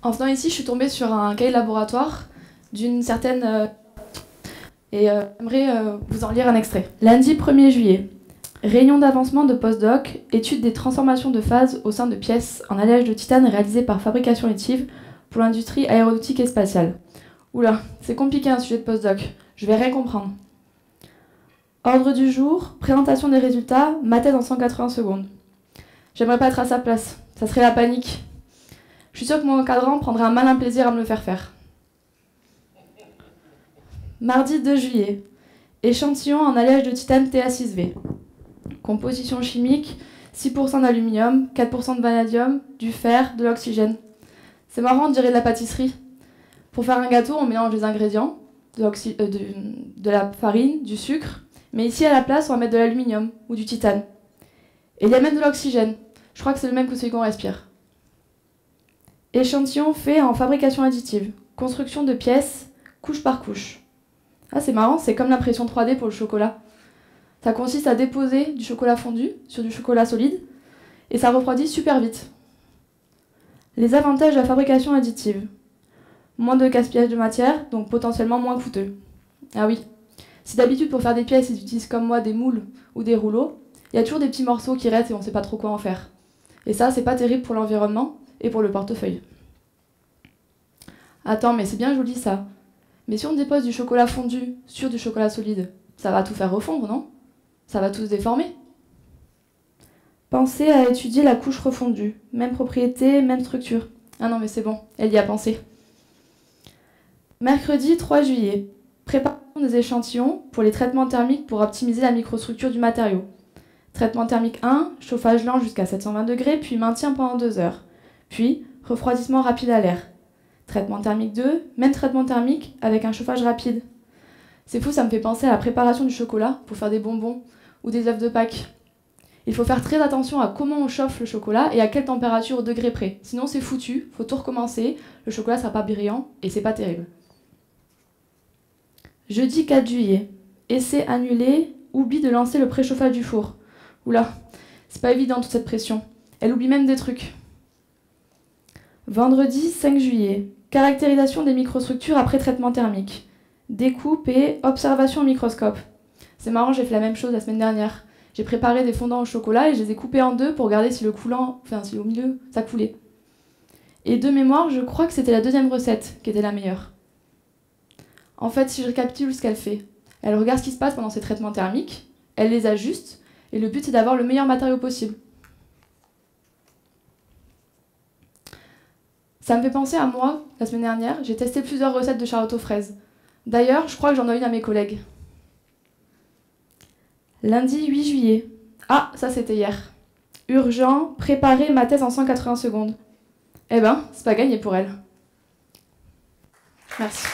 En venant ici, je suis tombée sur un cahier laboratoire d'une certaine... j'aimerais vous en lire un extrait. Lundi 1er juillet. Réunion d'avancement de postdoc, étude des transformations de phase au sein de pièces en alliage de titane réalisées par fabrication additive pour l'industrie aéronautique et spatiale. Oula, c'est compliqué un sujet de postdoc, je vais rien comprendre. Ordre du jour, présentation des résultats, ma thèse en 180 secondes. J'aimerais pas être à sa place, ça serait la panique. Je suis sûre que mon encadrant prendrait un malin plaisir à me le faire faire. Mardi 2 juillet. Échantillon en alliage de titane Ta6V. Composition chimique, 6% d'aluminium, 4% de vanadium, du fer, de l'oxygène. C'est marrant, on dirait de la pâtisserie. Pour faire un gâteau, on mélange les ingrédients, de la farine, du sucre, mais ici à la place, on va mettre de l'aluminium ou du titane. Et il y a même de l'oxygène. Je crois que c'est le même que celui qu'on respire. Échantillon fait en fabrication additive. Construction de pièces, couche par couche. Ah, c'est marrant, c'est comme l'impression 3D pour le chocolat. Ça consiste à déposer du chocolat fondu sur du chocolat solide et ça refroidit super vite. Les avantages de la fabrication additive. Moins de gaspillage de matière, donc potentiellement moins coûteux. Ah oui, si d'habitude pour faire des pièces ils utilisent comme moi des moules ou des rouleaux, il y a toujours des petits morceaux qui restent et on ne sait pas trop quoi en faire. Et ça, c'est pas terrible pour l'environnement et pour le portefeuille. Attends, mais c'est bien joli ça. Mais si on dépose du chocolat fondu sur du chocolat solide, ça va tout faire refondre, non? Ça va tout se déformer. Pensez à étudier la couche refondue. Même propriété, même structure. Ah non, mais c'est bon, elle y a pensé. Mercredi 3 juillet. Préparation des échantillons pour les traitements thermiques pour optimiser la microstructure du matériau. Traitement thermique 1, chauffage lent jusqu'à 720 degrés, puis maintien pendant 2 heures. Puis, refroidissement rapide à l'air. Traitement thermique 2, même traitement thermique avec un chauffage rapide. C'est fou, ça me fait penser à la préparation du chocolat pour faire des bonbons ou des œufs de Pâques. Il faut faire très attention à comment on chauffe le chocolat et à quelle température au degré près. Sinon c'est foutu, faut tout recommencer, le chocolat ne sera pas brillant et c'est pas terrible. Jeudi 4 juillet. Essai annulé, oublie de lancer le préchauffage du four. Oula, c'est pas évident toute cette pression. Elle oublie même des trucs. Vendredi 5 juillet. Caractérisation des microstructures après traitement thermique. Découpe et observation au microscope. C'est marrant, j'ai fait la même chose la semaine dernière. J'ai préparé des fondants au chocolat et je les ai coupés en deux pour regarder si si au milieu, ça coulait. Et de mémoire, je crois que c'était la deuxième recette qui était la meilleure. En fait, si je récapitule ce qu'elle fait, elle regarde ce qui se passe pendant ces traitements thermiques, elle les ajuste, et le but c'est d'avoir le meilleur matériau possible. Ça me fait penser à moi, la semaine dernière, j'ai testé plusieurs recettes de charlotte aux fraises. D'ailleurs, je crois que j'en ai une à mes collègues. Lundi 8 juillet. Ah, ça c'était hier. Urgent, préparer ma thèse en 180 secondes. Eh ben, c'est pas gagné pour elle. Merci.